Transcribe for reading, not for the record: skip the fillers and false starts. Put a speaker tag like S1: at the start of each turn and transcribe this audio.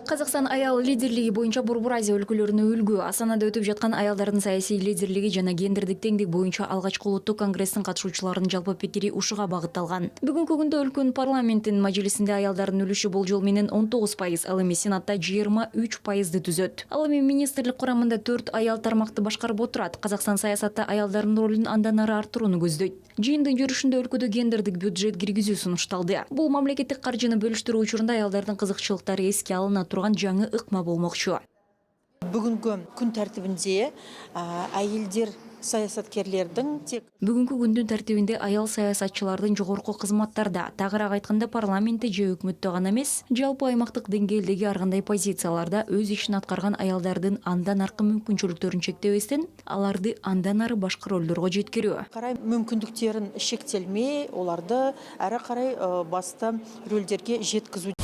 S1: Казакстан аял лидерлиги боюнча Борбор Азия өлкөлөрүнө үлгү. Астанада өтүп жаткан аялдардын саясий лидерлиги жана гендердик теңдик боюнча алгачкы улуттук конгресстин катышуучуларынын жалпы пикири ушуга багытталган. Бүгүнкү күндө өлкөнүн парламенттин мажилисинде аялдардын үлүшү болжол менен 19%, ал эми сенатта 23%ды түзөт. Ал эми министрлик курамында 4 аял тармакты башкарып отурат. Казакстан саясатта аялдардын ролун андан ары арттырууну көздөйт. Жыйындын жүрүшүндө өлкөдө гендердик бюджет киргизүү сунушталды. Бул мамлекеттик каржыны бөлүштүрүү учурунда аялдардын кызыкчылыктары эске алына турган жаңы ыкма болмокчу.
S2: Бүгүнкү күн тартибинде айылдар саясаткерлердин
S1: Бүгүнкү күндүн тартибинде аял саясатчылардын жогорку кызматтарда, тагыраак айтканда парламентте же өкмөттө гана эмес, жалпы аймактык деңгээлдеги ар кандай позицияларда өз ишин аткарган аялдардын андан аркы мүмкүнчүлүктөрүн чектебестен, аларды андан ары башка ролдорго жеткирүү.
S2: карай мүмкүндүктерин шектелмей, оларды ары карай басты рөлдерге жеткизүү.